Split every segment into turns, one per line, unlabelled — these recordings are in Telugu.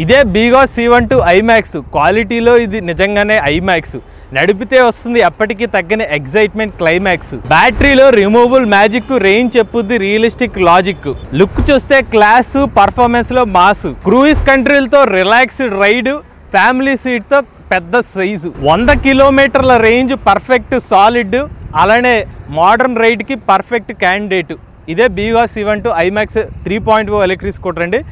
ఇదే బీగా C12 ఐమాక్స్ క్వాలిటీలో ఇది నిజంగానే ఐమాక్స్. నడిపితే వస్తుంది ఎప్పటికీ తగ్గని ఎగ్జైట్మెంట్ క్లైమాక్స్. బ్యాటరీలో రిమూవబుల్ మ్యాజిక్, రేంజ్ చెప్పుద్ది రియలిస్టిక్ లాజిక్. లుక్ చూస్తే క్లాస్, పర్ఫార్మెన్స్ లో మాస్. క్రూయిజ్ కంట్రీలతో రిలాక్స్డ్ రైడ్, ఫ్యామిలీ సీట్ తో పెద్ద సైజు. 100 కిలోమీటర్ల రేంజ్, పర్ఫెక్ట్ సాలిడ్. అలానే మోడర్న్ రైడ్ కి పర్ఫెక్ట్ క్యాండిడేట్. ఇదే బీగా C12 ఐమాక్స్ 3.0 ఎలక్ట్రిక్ స్కూటర్ అండి.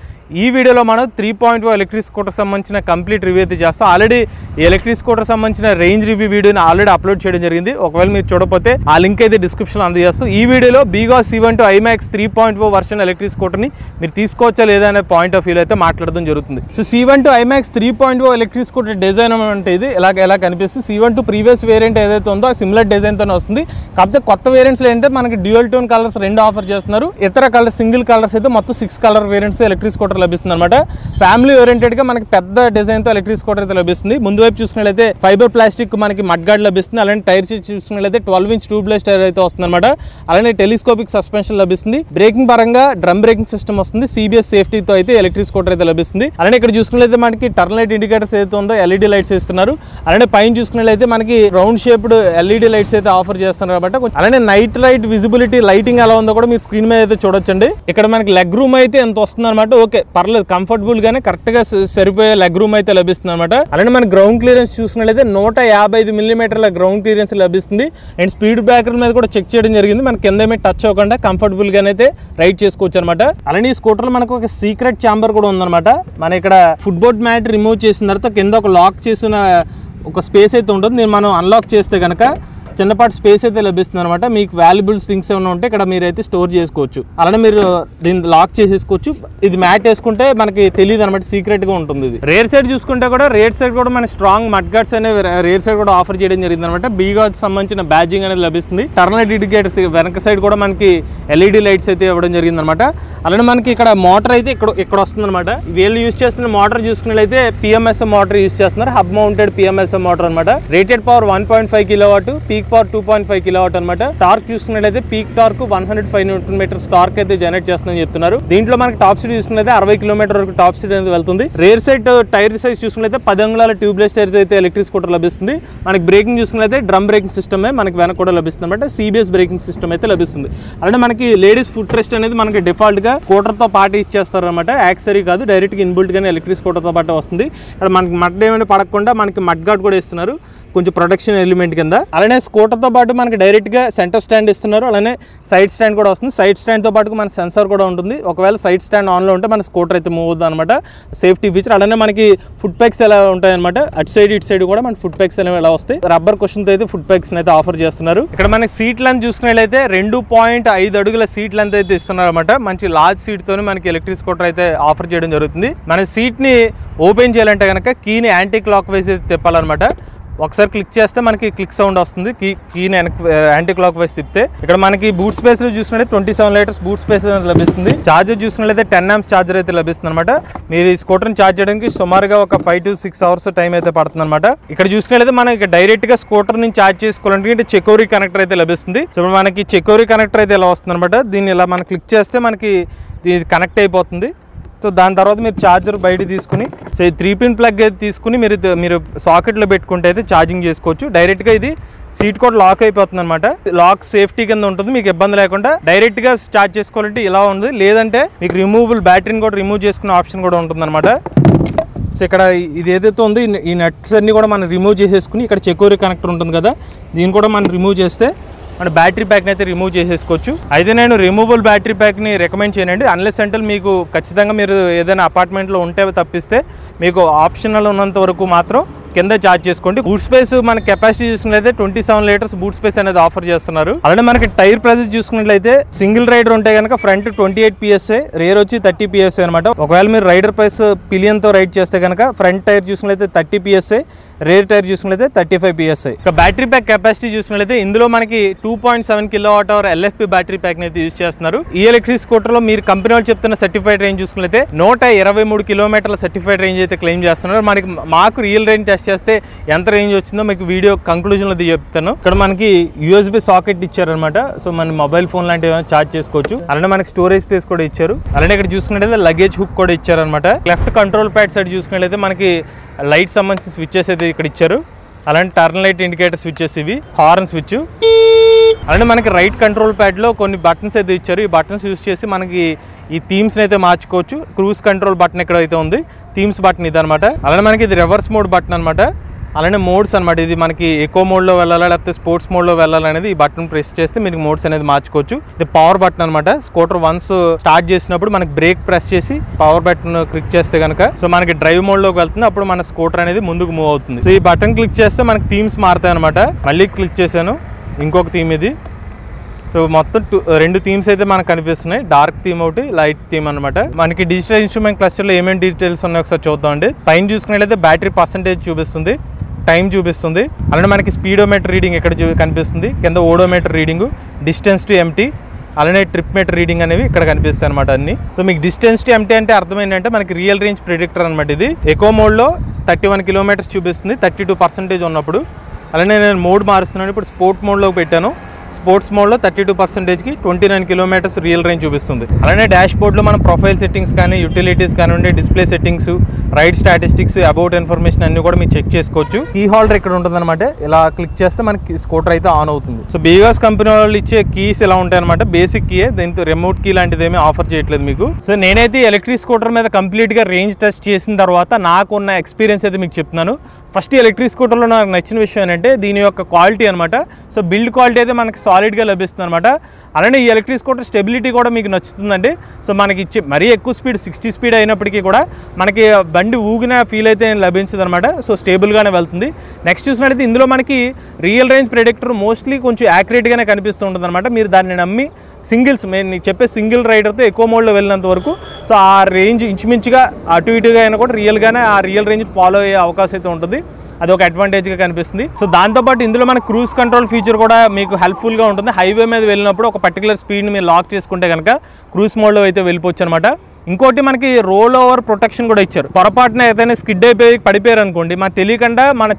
ఈ వీడియోలో మనం 3.0 ఎలక్ట్రిక్ స్కూటర్ సంబంధించిన కంప్లీట్ రివ్యూ అయితే చేస్తాం. ఆల్రెడీ ఈ ఎలక్ట్రిక్ స్కూటర్ సంబంధించిన రేంజ్ రివ్యూ వీడియోని ఆల్రెడీ అప్లోడ్ చేయడం జరిగింది. ఒకవేళ మీరు చూడకపోతే ఆ లింక్ అయితే డిస్క్రిప్షన్లో అందజేస్తాం. ఈ వీడియోలో బీగా C12 ఐమాక్స్ 3.0 వర్షన్ ఎలక్ట్రిక్ స్కూటర్ని మీరు తీసుకోవచ్చా లేదా అనే పాయింట్ ఆఫ్ వ్యూలో అయితే మాట్లాడడం జరుగుతుంది. So C12 IMAX 3.0 electric scooter design అంటే ఇది ఎలా కనిపిస్తుంది. C12 ప్రీవియస్ వేరియంట్ ఏదైతే ఉందో ఆ సిమిలర్ డిజైన్తోనే వస్తుంది. కాకపోతే కొత్త వేరియంట్స్లో ఏంటంటే మనకి డ్యూయల్ టోన్ కలర్స్ 2 ఆఫర్ చేస్తున్నారు. ఇతర కలర్ సింగిల్ కలర్స్ అయితే మొత్తం 6 కలర్ వేరియంట్స్ ఎలక్ట్రిక్ స్కూటర్ లభిస్తుంది అనమాట. ఫ్యామిలీ ఓరియంటెడ్ గా మనకి పెద్ద డిజైన్ తో ఎలక్ట్రిక్ స్కూటర్ అయితే లభిస్తుంది. ముందు వైపు చూసుకున్నట్లయితే ఫైబర్ ప్లాస్టిక్ మనకి మడ్ గార్డ్ లభిస్తుంది. అలానే టైర్ చూసుకున్నట్లయితే 12 ఇంచ్ ట్యూబ్లెస్ టైర్ అయితే వస్తుంది అనమాట. అలానే టెలిస్కోపిక్ సస్పెన్షన్ లభిస్తుంది. బ్రేకింగ్ పరంగా డ్రమ్ బ్రేకింగ్ సిస్టమ్ వస్తుంది. CBS సేఫ్టీతో అయితే ఎలక్ట్రిక్ స్కూటర్ అయితే లభిస్తుంది. అలానే ఇక్కడ చూసుకున్నట్లయితే మనకి టర్న్ లైట్ ఇండికేటర్స్ అయితే ఉందో LED లైట్స్ ఇస్తున్నారు. అలానే పైన చూసుకున్నట్లయితే మనకి రౌండ్ షేప్డ్ LED లైట్స్ అయితే ఆఫర్ చేస్తున్నారు అనమాట. అలానే నైట్ లైట్ విజిబిలిటీ లైటింగ్ ఎలా ఉందో కూడా మీరు స్క్రీన్ మీద అయితే చూడొచ్చండి. ఇక్కడ మనకి లెగ్ రూమ్ అయితే ఎంత వస్తుంది అనమాట. ఓకే, పర్లేదు, కంఫర్టబుల్ గానే కరెక్ట్ గా సరిపోయే లెగ్ రూమ్ అయితే లభిస్తుంది అనమాట. అలానే మన గ్రౌండ్ క్లియరెన్స్ చూసుకున్నట్లయితే 155 మిల్లీమీటర్ల గ్రౌండ్ క్లియరెన్స్ లభిస్తుంది. అండ్ స్పీడ్ బ్రేకర్ మీద కూడా చెక్ చేయడం జరిగింది. మన కింద ఏమీ టచ్ అవ్వకుండా కంఫర్టబుల్ గానైతే రైడ్ చేసుకోవచ్చు అనమాట. అలానే ఈ స్కూటర్ లో మనకు ఒక సీక్రెట్ ఛాంబర్ కూడా ఉందన్నమాట. మన ఇక్కడ ఫుట్ బోర్డ్ మ్యాట్ రిమూవ్ చేసిన తర్వాత కింద ఒక లాక్ చేసిన ఒక స్పేస్ అయితే ఉంటుంది. నేను మనం అన్లాక్ చేస్తే కనుక చిన్నపాటి స్పేస్ అయితే లభిస్తుంది అనమాట. మీకు వాల్యుబుల్ థింగ్స్ ఏమైనా ఉంటే ఇక్కడ మీరైతే స్టోర్ చేసుకోవచ్చు. అలానే మీరు దీన్ని లాక్ చేసేసుకోవచ్చు. ఇది మ్యాట్ వేసుకుంటే మనకి తెలియదు అనమాట, సీక్రెట్ గా ఉంటుంది. ఇది రేర్ సైడ్ చూసుకుంటే కూడా మన స్ట్రాంగ్ మడ్ గార్డ్స్ అనేవి రేర్ సైడ్ కూడా ఆఫర్ చేయడం జరిగింది అనమాట. బీగా సంబంధించిన బ్యాడ్జింగ్ అనేది లభిస్తుంది. టర్న్ లైట్ ఇండికేటర్స్ వెనక సైడ్ కూడా మనకి LED లైట్స్ అయితే ఇవ్వడం జరిగింది అనమాట. అలానే మనకి ఇక్కడ మోటార్ అయితే ఇక్కడ వస్తుంది అనమాట. వీళ్ళు యూజ్ చేస్తున్న మోటార్ చూసుకున్నట్లయితే PMSM మోటార్ యూజ్ చేస్తున్నారు. హబ్ మౌంటెడ్ PMSM మోటార్ అనమాట. Rated power 1.5 kilowatt, peak power 2.5 kilowatt అనమాట. టార్క్ చూసుకున్నట్లయితే peak torque 105 newton meters torque అయితే జనరేట్ చేస్తుందని చెప్తున్నారు. దీంట్లో మనకి టాప్ స్పీడ్ చూసుకున్నట్లయితే 60 కిలోమీటర్ వరకు టాప్ స్పీడ్ అనేది వెళ్తుంది. రేర్ సైడ్ టైర్ సైజ్ చూసుకున్నట్లయితే 10 అంగుళాల ట్యూబ్లెస్ టైర్ అయితే ఎలక్ట్రిక్ స్కూటర్ లభిస్తుంది. మనకి బ్రేకింగ్ చూసుకున్నట్లయితే డ్రమ్ బ్రేకింగ్ సిస్టమ్ మనకి వెనక కూడా లభిస్తుంది అనమాట. CBS బ్రేకింగ్ సిస్టమ్ అయితే లభిస్తుంది. అలానే మనకి లేడీస్ ఫుట్ రెస్ట్ అనేది మనకి డిఫాల్ట్ గా స్కూటర్ తో పాటు ఇచ్చేస్తారు అనమాట. యాక్సరీ కాదు, డైరెక్ట్ గా ఇన్బుల్ట్ గానే ఎలక్ట్రిక్ స్కూటర్ తో పాటు వస్తుంది. ఇక్కడ మనకి మడ్ ఏమైనా పడకుండా మనకి మడ్ గార్డ్ కూడా ఇస్తున్నారు, కొంచెం ప్రొటెక్షన్ ఎలిమెంట్ కింద. అలానే స్కూటర్ తో పాటు మనకి డైరెక్ట్ గా సెంటర్ స్టాండ్ ఇస్తున్నారు. అలానే సైడ్ స్టాండ్ కూడా వస్తుంది. సైడ్ స్టాండ్ తో పాటు మన సెన్సార్ కూడా ఉంటుంది. ఒకవేళ సైడ్ స్టాండ్ ఆన్ లో ఉంటే మన స్కూటర్ అయితే మూవ్ అవుతుంది అనమాట. Safety feature. అలానే మనకి ఫుట్ ప్యాక్స్ ఎలా ఉంటాయి అనమాట. అటు సైడ్ ఇటు సైడ్ కూడా మన ఫుట్ ప్యాక్స్ అనేవి ఎలా వస్తాయి. రబ్బర్ కుషన్ తో అయితే ఫుట్ ప్యాక్స్ అయితే ఆఫర్ చేస్తున్నారు. ఇక్కడ మనకి సీట్ లెంత్ చూసుకున్నట్లయితే 2.5 అడుగుల సీట్ లెంత్ అయితే ఇస్తున్నారు అనమాట. మంచి లార్జ్ సీట్ తోనే మనకి ఎలక్ట్రిక్ స్కూటర్ అయితే ఆఫర్ చేయడం జరుగుతుంది. మన సీట్ ని ఓపెన్ చేయాలంటే కనుక కీని యాంటీ క్లాక్ వైజ్ అయితే తిప్పాలన్నమాట. ఒకసారి క్లిక్ చేస్తే మనకి క్లిక్ సౌండ్ వస్తుంది. కీని యాంటీ క్లాక్ వైజ్ తిప్పితే. ఇక్కడ మనకి బూట్ స్పేస్ లో చూసుకున్నట్లయితే 27 లీటర్స్ బూట్ స్పేస్ లభిస్తుంది. చార్జర్ చూసుకున్నట్లయితే 10 amps చార్జర్ అయితే లభిస్తుంది అనమాట. మీరు ఈ స్కూటర్ ని చార్జ్ చేయడానికి సుమారుగా ఒక 5 to 6 hours టైం అయితే పడుతుంది అనమాట. ఇక్కడ చూసుకున్నట్లయితే మనకి డైరెక్ట్ గా స్కూటర్ నుంచి చార్జ్ చేసుకోవాలంటే చెకోరీ కనెక్టర్ అయితే లభిస్తుంది. సో మనకి చెకోరీ కనెక్టర్ అయితే ఇలా వస్తుంది అనమాట. దీన్ని ఇలా మనం క్లిక్ చేస్తే మనకి ఇది కనెక్ట్ అయిపోతుంది. సో దాని తర్వాత మీరు ఛార్జర్ బయట తీసుకుని సో 3-pin ప్లగ్ అయితే తీసుకుని మీరు సాకెట్లో పెట్టుకుంటే అయితే ఛార్జింగ్ చేసుకోవచ్చు. డైరెక్ట్గా ఇది సీట్ కూడా లాక్ అయిపోతుంది అనమాట. లాక్ సేఫ్టీ కింద ఉంటుంది, మీకు ఇబ్బంది లేకుండా డైరెక్ట్గా ఛార్జ్ చేసుకోవాలంటే ఇలా ఉంది. లేదంటే మీకు రిమూవబుల్ బ్యాటరీని కూడా రిమూవ్ చేసుకునే ఆప్షన్ కూడా ఉంటుంది అనమాట. సో ఇక్కడ ఇది ఏదైతే ఉందో ఈ నట్స్ అన్ని కూడా మనం రిమూవ్ చేసేసుకుని ఇక్కడ చెకోరీ కనెక్టర్ ఉంటుంది కదా, దీన్ని కూడా మనం రిమూవ్ చేస్తే మన బ్యాటరీ ప్యాక్ని అయితే రిమూవ్ చేసేసుకోవచ్చు. అయితే నేను రిమూవబుల్ బ్యాటరీ ప్యాక్ని రికమెండ్ చేయనండి. అన్లెస్ అంటే మీకు ఖచ్చితంగా మీరు ఏదైనా అపార్ట్మెంట్లో ఉంటే తప్పిస్తే మీకు ఆప్షనల్ ఉన్నంత వరకు మాత్రం కింద చార్జ్ చేసుకోండి. బూట్ స్పేస్ మన కెపాసిటీ చూసుకున్నట్లయితే 27 లీటర్స్ బూట్ స్పేస్ అనేది ఆఫర్ చేస్తున్నారు. అలానే మనకి టైర్ ప్రైజెస్ చూసుకున్నట్లయితే సింగిల్ రైడర్ ఉంటే కనుక ఫ్రంట్ 28 PSI, రేర్ వచ్చి 30 PSI అనమాట. ఒకవేళ మీరు రైడర్ ప్రైస్ పిలియన్ తో రైడ్ చేస్తే కనుక ఫ్రంట్ టైర్ చూసుకున్నట్లయితే 30 PSI, రేర్ టైర్ చూసుకున్నట్లయితే 35 PSI. ఇక బ్యాటరీ ప్యాక్ కెపాసిటీ చూసుకున్నట్లయితే ఇందులో మనకి 2.7 kWh LFP బ్యాటరీ ప్యాక్ అయితే యూజ్ చేస్తున్నారు. ఈ ఎలక్ట్రిక్ స్కూటర్ లో మీరు కంపెనీ వాళ్ళు చెప్తున్న సర్టిఫైడ్ రేంజ్ చూసుకున్నట్లయితే 123 కిలోమీటర్ల సర్టిఫైడ్ రేంజ్ అయితే క్లెయిమ్ చేస్తున్నారు. మాకు రియల్ రేంజ్ టెస్ట్ చేస్తే ఎంత రేంజ్ వచ్చిందో మీకు వీడియో కంక్లూజన్ లో చెప్తాను. ఇక్కడ మనకి USB సాకెట్ ఇచ్చారనమాట. సో మన మొబైల్ ఫోన్ లాంటివి ఏమైనా ఛార్జ్ చేసుకోవచ్చు. అలానే మనకి స్టోరేజ్ స్పేస్ కూడా ఇచ్చారు. అలానే ఇక్కడ చూసుకున్నట్లయితే లగేజ్ హుక్ కూడా ఇచ్చారనమాట. లెఫ్ట్ కంట్రోల్ ప్యాడ్ సైడ్ చూసుకున్నట్లయితే మనకి లైట్ సంబంధించిన స్విచ్చెస్ అయితే ఇక్కడ ఇచ్చారు. అలాంటి టర్న్ లైట్ ఇండికేటర్ స్విచ్చెస్, ఇవి హార్న్ స్విచ్. అలానే మనకి రైట్ కంట్రోల్ ప్యాడ్లో కొన్ని బటన్స్ అయితే ఇచ్చారు. ఈ బటన్స్ యూస్ చేసి మనకి ఈ థీమ్స్ని అయితే మార్చుకోవచ్చు. క్రూజ్ కంట్రోల్ బటన్ ఇక్కడ అయితే ఉంది, థీమ్స్ బటన్ ఇది అనమాట. అలానే మనకి ఇది రివర్స్ మోడ్ బటన్ అనమాట. అలానే మోడ్స్ అనమాట. ఇది మనకి ఎకో మోడ్లో వెళ్ళాలా లేకపోతే స్పోర్ట్స్ మోడ్లో వెళ్ళాలనేది ఈ బటన్ ప్రెస్ చేస్తే మీకు మోడ్స్ అనేది మార్చుకోవచ్చు. ఇది పవర్ బటన్ అనమాట. స్కూటర్ వన్స్ స్టార్ట్ చేసినప్పుడు మనకి బ్రేక్ ప్రెస్ చేసి పవర్ బటన్ క్లిక్ చేస్తే కనుక సో మనకి డ్రైవ్ మోడ్లోకి వెళ్తుంది. అప్పుడు మన స్కూటర్ అనేది ముందుకు మూవ్ అవుతుంది. సో ఈ బటన్ క్లిక్ చేస్తే మనకి థీమ్స్ మారుతాయి అనమాట. మళ్ళీ క్లిక్ చేశాను, ఇంకొక థీమ్ ఇది. సో మొత్తం 2 థీమ్స్ అయితే మనకు కనిపిస్తున్నాయి. డార్క్ థీమ్ ఒకటి, లైట్ థీమ్ అనమాట. మనకి డిజిటల్ ఇన్స్ట్రుమెంట్ క్లస్టర్లో ఏమేమి డీటెయిల్స్ ఉన్నాయో ఒకసారి చూద్దామండి. పైన చూసుకున్నట్లయితే బ్యాటరీ పర్సెంటేజ్ చూపిస్తుంది, టైం చూపిస్తుంది. అలానే మనకి స్పీడోమీటర్ రీడింగ్ ఇక్కడ కనిపిస్తుంది, కింద odometer reading, distance to empty, అలానే ట్రిప్ మీటర్ రీడింగ్ అనేవి ఇక్కడ కనిపిస్తాయి అనమాట అన్ని. సో మీకు డిస్టెన్స్ టు ఎంటీ అంటే అర్థం ఏంటంటే మనకి రియల్ రేంజ్ ప్రిడిక్టర్ అనమాట. ఇది ఎకో మోడ్లో 31 కిలోమీటర్స్ చూపిస్తుంది 32% ఉన్నప్పుడు. అలానే నేను మోడ్ మారుస్తున్నాను, ఇప్పుడు స్పోర్ట్ మోడ్లోకి పెట్టాను. స్పోర్ట్స్ మోడ్లో 32%కి 29 కిలోమీటర్స్ రియల్ రేంజ్ చూపిస్తుంది. అలానే డాష్ బోర్డ్లో మనం ప్రొఫైల్ సెట్టింగ్స్ కానీ, యూటిలిటీస్ కానివ్వండి, display settings, ride statistics, about information అన్ని కూడా మీరు చెక్ చేసుకోవచ్చు. కీ హోల్డర్ ఇక్కడ ఉంటుంది అనమాట. ఇలా క్లిక్ చేస్తే మనకి స్కూటర్ అయితే ఆన్ అవుతుంది. సో బీగాస్ కంపెనీ వాళ్ళు ఇచ్చే కీస్ ఇలా ఉంటాయి అనమాట. బేసిక్ కీ, దీంతో రిమోట్ కీ లాంటిది ఏమీ ఆఫర్ చేయట్లేదు మీకు. సో నేనైతే ఎలక్ట్రిక్ స్కూటర్ మీద కంప్లీట్గా రేంజ్ టెస్ట్ చేసిన తర్వాత నాకున్న ఎక్స్పీరియన్స్ అయితే మీకు చెప్తున్నాను. ఫస్ట్ ఎలక్ట్రిక్ స్కూటర్లో నాకు నచ్చిన విషయం ఏంటంటే దీని యొక్క క్వాలిటీ అనమాట. సో బిల్డ్ క్వాలిటీ అయితే మనకి సాలిడ్గా లభిస్తుంది అనమాట. అలానే ఈ ఎలక్ట్రిక్ స్కూటర్ స్టెబిలిటీ కూడా మీకు నచ్చుతుందండి. సో మనకి ఇచ్చే మరీ ఎక్కువ స్పీడ్ 60 స్పీడ్ అయినప్పటికీ కూడా మనకి బండి ఊగిన ఫీల్ అయితే లభించదు అనమాట. సో స్టేబుల్గానే వెళ్తుంది. నెక్స్ట్ చూసినట్టయితే ఇందులో మనకి రియల్ రేంజ్ ప్రెడిక్టర్ మోస్ట్లీ కొంచెం యాక్యురేట్గానే కనిపిస్తూ ఉంటుంది అనమాట. మీరు దాన్ని నమ్మి సింగిల్స్ నేను చెప్పే సింగిల్ రైడర్తో ఎక్కువ మోడ్లో వెళ్ళినంత వరకు సో ఆ రేంజ్ ఇంచుమించుగా అటు ఇటుగా అయినా కూడా రియల్గానే ఆ రియల్ రేంజ్ ఫాలో అయ్యే అవకాశం అయితే ఉంటుంది. అది ఒక అడ్వాంటేజ్గా కనిపిస్తుంది. సో దాంతోపాటు ఇందులో మన క్రూజ్ కంట్రోల్ ఫీచర్ కూడా మీకు హెల్ప్ఫుల్గా ఉంటుంది. హైవే మీద వెళ్ళినప్పుడు ఒక పర్టికులర్ స్పీడ్ని మీరు లాక్ చేసుకుంటే కనుక క్రూజ్ మోడ్లో అయితే వెళ్ళిపోవచ్చు అనమాట. ఇంకోటి మనకి రోల్ ఓవర్ ప్రొటెక్షన్ కూడా ఇచ్చారు. పొరపాటున ఏదైనా స్కిడ్ అయిపోయి పడిపోయారు అనుకోండి, మనకు తెలియకుండా మన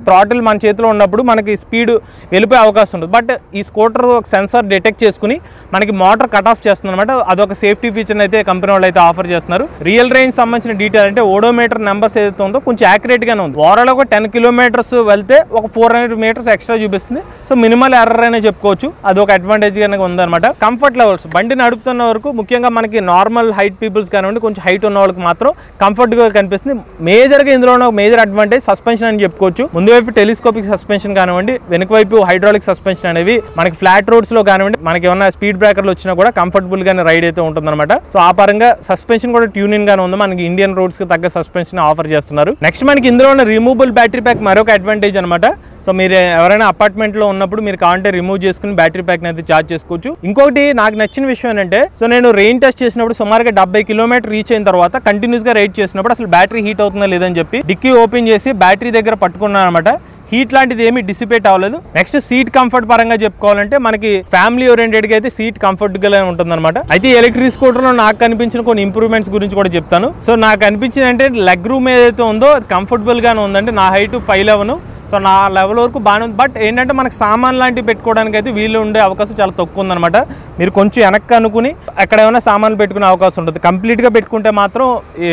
థ్రాటిల్ మన చేతిలో ఉన్నప్పుడు మనకి స్పీడ్ వెళ్ళిపోయే అవకాశం ఉంటుంది. బట్ ఈ స్కూటర్ ఒక సెన్సార్ డిటెక్ట్ చేసుకుని మనకి మోటార్ కట్ ఆఫ్ చేస్తుంది అనమాట. అదొక సేఫ్టీ ఫీచర్ అయితే కంపెనీ వాళ్ళు అయితే ఆఫర్ చేస్తున్నారు. రియల్ రేంజ్ సంబంధించిన డీటెయిల్ అంటే ఓడోమీటర్ నెంబర్స్ ఏదైతే ఉందో కొంచెం యాక్యురేట్గానే ఉంది. ఓవరాల్ ఒక 10 కిలోమీటర్స్ వెళ్తే ఒక 400 మీటర్స్ ఎక్స్ట్రా చూపిస్తుంది. సో మినిమల్ ఎర్రర్ అనే చెప్పుకోవచ్చు. అది ఒక అడ్వాంటేజ్గానే ఉందన్నమాట. కంఫర్ట్ లెవెల్స్ బండి నడుపుతున్న వరకు ముఖ్యంగా మనకి నార్మల్ హైట్ పీపుల్స్ కానివ్వండి, కొంచెం హైట్ ఉన్న వాళ్ళకి మాత్రం కంఫర్ట్గా కనిపిస్తుంది. మేజర్గా ఇందులో ఉన్న మేజర్ అడ్వాంటేజ్ సస్పెన్షన్ అని చెప్పుకోవచ్చు. ముందు వైపు టెలిస్కోపిక్ సస్పెన్షన్ కానివ్వండి, వెనుక వైపు హైడ్రాలిక్ సస్పెన్షన్ అనేవి మనకి ఫ్లాట్ రోడ్స్లో కానివ్వండి, మనకి ఏమన్నా స్పీడ్ బ్రేకర్లు వచ్చినా కూడా కంఫర్టబుల్గానే రైడ్ అయితే ఉంటుందన్నమాట. సో ఆ పరంగా సస్పెన్షన్ కూడా ట్యూనింగ్ గానే ఉంది. మనకి ఇండియన్ రోడ్స్కి తగ్గ సస్పెన్షన్ ఆఫర్ చేస్తున్నారు. నెక్స్ట్ మనకి ఇందులో ఉన్న రిమూవబుల్ బ్యాటరీ ప్యాక్ మరొక అడ్వాంటేజ్ అనమాట. సో మీరు ఎవరైనా అపార్ట్మెంట్లో ఉన్నప్పుడు మీరు కావాలంటే రిమూవ్ చేసుకుని బ్యాటరీ ప్యాక్ని అయితే ఛార్జ్ చేసుకోవచ్చు. ఇంకొకటి నాకు నచ్చిన విషయం ఏంటంటే సో నేను రెయిన్ టెస్ట్ చేసినప్పుడు సుమారుగా 70 కిలోమీటర్ రీచ్ అయిన తర్వాత కంటిన్యూస్గా రైడ్ చేసినప్పుడు అసలు బ్యాటరీ హీట్ అవుతుందా లేదని చెప్పి డిక్కీ ఓపెన్ చేసి బ్యాటరీ దగ్గర పట్టుకున్నాను అనమాట. హీట్ లాంటిది ఏమీ డిసిపేట్ అవ్వలేదు. నెక్స్ట్ సీట్ కంఫర్ట్ పరంగా చెప్పుకోవాలంటే మనకి ఫ్యామిలీ ఓరియంటెడ్గా అయితే సీట్ కంఫర్ట్గా ఉంటుంది అనమాట. అయితే ఎలక్ట్రిక్ స్కూటర్లో నాకు కనిపించిన కొన్ని ఇంప్రూవ్మెంట్స్ గురించి కూడా చెప్తాను. సో నాకు అనిపించింది అంటే లెగ్ రూమ్ ఏదైతే ఉందో అది కంఫర్టబుల్గానే ఉందంటే నా హైట్ 5'11". సో నా లెవెల్ వరకు బాగానే ఉంది. బట్ ఏంటంటే మనకు సామాన్ లాంటివి పెట్టుకోవడానికి అయితే వీళ్ళు ఉండే అవకాశం చాలా తక్కువ ఉందన్నమాట. మీరు కొంచెం వెనక్కి అనుకుని ఎక్కడ ఏమైనా సామాన్లు పెట్టుకునే అవకాశం ఉంటుంది. కంప్లీట్గా పెట్టుకుంటే మాత్రం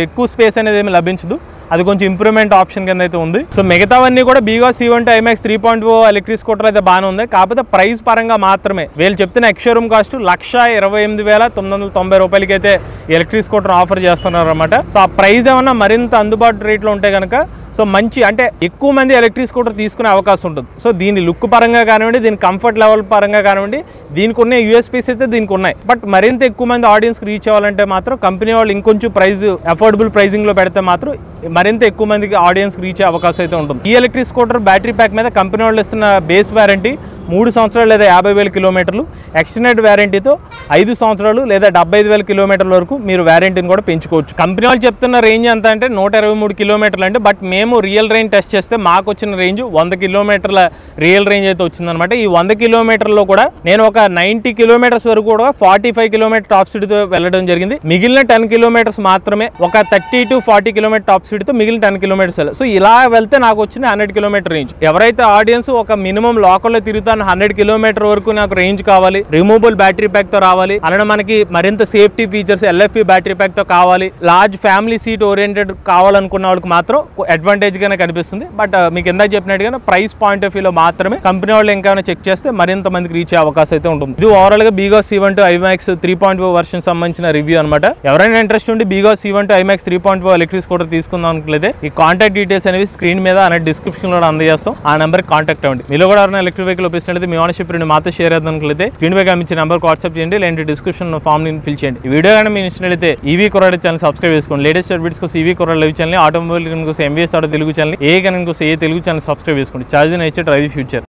ఎక్కువ స్పేస్ అనేది ఏమి లభించదు. అది కొంచెం ఇంప్రూవ్మెంట్ ఆప్షన్ కింద అయితే ఉంది. సో మిగతావన్నీ కూడా బీగాస్ C1 IMAX 3.0 ఎలక్ట్రిక్ స్కూటర్ అయితే బాగానే ఉంది. కాకపోతే ప్రైస్ పరంగా మాత్రమే వీళ్ళు చెప్తున్న ఎక్స్-షోరూమ్ కాస్ట్ 128,990 రూపాయలకి అయితే ఎలక్ట్రిక్ స్కూటర్ ఆఫర్ చేస్తున్నారు అనమాట. సో ఆ ప్రైస్ ఏమన్నా మరింత అందుబాటు రేట్లో ఉంటే కనుక సో మంచి అంటే ఎక్కువ మంది ఎలక్ట్రిక్ స్కూటర్ తీసుకునే అవకాశం ఉంటుంది. సో దీని లుక్ పరంగా కానివ్వండి, దీని కంఫర్ట్ లెవెల్ పరంగా కానివ్వండి, దీనికి ఉన్న యూఎస్పీస్ అయితే దీనికి ఉన్నాయి. బట్ మరింత ఎక్కువ మంది ఆడియన్స్కి రీచ్ అవ్వాలంటే మాత్రం కంపెనీ వాళ్ళు ఇంకొంచెం ప్రైస్ అఫోర్డబుల్ ప్రైజింగ్లో పెడితే మాత్రం మరింత ఎక్కువ మందికి ఆడియన్స్కి రీచ్ అయ్యే అవకాశం అయితే ఉంటుంది. ఈ ఎలక్ట్రిక్ స్కూటర్ బ్యాటరీ ప్యాక్ మీద కంపెనీ వాళ్ళు ఇస్తున్న బేస్ వారంటీ 3 సంవత్సరాలు లేదా 50,000 కిలోమీటర్లు, ఎక్స్టెండెడ్ వారంటీతో 5 సంవత్సరాలు లేదా 75,000 కిలోమీటర్ల వరకు మీరు వారంటీని కూడా పెంచుకోవచ్చు. కంపెనీ వాళ్ళు చెప్తున్న రేంజ్ ఎంత అంటే 123 కిలోమీటర్లు అంటే, బట్ మేము రియల్ రేంజ్ టెస్ట్ చేస్తే మాకు వచ్చిన రేంజ్ 100 కిలోమీటర్ల రియల్ రేంజ్ అయితే వచ్చిందనమాట. ఈ 100 కిలోమీటర్లో కూడా నేను ఒక 90 కిలోమీటర్స్ వరకు కూడా 45 కిలోమీటర్ టాప్ స్పీడ్తో వెళ్ళడం జరిగింది. మిగిలిన 10 కిలోమీటర్స్ మాత్రమే ఒక 30 to 40 కిలోమీటర్ టాప్ స్పీడ్తో మిగిలిన 10 కిలోమీటర్స్ వెళ్ళాలి. సో ఇలా వెళ్తే నాకు వచ్చింది 100 కిలోమీటర్ రేంజ్. ఎవరైతే ఆడియన్స్ ఒక మినిమం లోకల్లో తిరుగుతాను 100 కిలోమీటర్ వరకు నాకు రేంజ్ కావాలి, రిమూవబుల్ బ్యాటరీ ప్యాక్ తో రావాలి, అలానే మనకి మరింత safety features LFP battery pack తో కావాలి, లార్జ్ ఫ్యామిలీ సీట్ ఓరియంటెడ్ కావాలనుకున్న వాళ్ళకి మాత్రం అడ్వాంటేజ్ గానే కనిపిస్తుంది. బట్ మీకు ఇందాక చెప్పినట్టుగా ప్రైస్ పాయింట్ ఆఫ్ వ్యూలో మాత్రమే కంపెనీ వాళ్ళు ఇంకా చెక్ చేస్తే మరింత మందికి రీచ్ అయ్యే అవకాశం అయితే ఉంటుంది. ఇది ఓవరాల్ గా బీగాస్ C12 IMAX 3.0 వర్షన్ సంబంధించిన రివ్యూ అనమాట. ఎవరైనా ఇంట్రెస్ట్ ఉండి బీగాస్ C12 IMAX 3.0 ఎలక్ట్రిక్ స్కూటర్ తీసుకుందాం అనుకునేది ఈ కాంటాక్ట్ డీటెయిల్స్ అనేవి స్క్రీన్ మీద అనే డిస్క్రిప్షన్ లో అందజేస్తాం. ఆ నెంబర్ కాంటాక్ట్ అవ్వండి. మీలో కూడా ఎవరైనా ఎలక్ట్రిక్ వెహికల్ ఉపయోగిస్తున్నట్లయితే మీ ఓనర్షిప్ ని మాతో షేర్ చేద్దాం అనుకుంటే స్క్రీన్ పై కనిపించే నెంబర్ వాట్సాప్ చేయండి, లేదంటే డిస్క్రిప్షన్ ఫామ్ ని ఫిల్ చేయండి. ఈ వీడియో కానీ మీరు ఇచ్చినట్లయితే ఈవీ కొరాడ్ ఛానల్ సబ్స్క్రైబ్ చేసుకోండి. లేటెస్ట్ అప్డేట్స్ కోసం ఈవీ కొరాడ్ లైవ్ ఛానల్, ఆటోమొబైల్ కోసం MVS ఆటో తెలుగు ఛానల్, ఏ కనుక కోసం ఏ తెలుగు ఛానల్ సబ్స్క్రైబ్ చేసుకోండి. Charge nature drive future.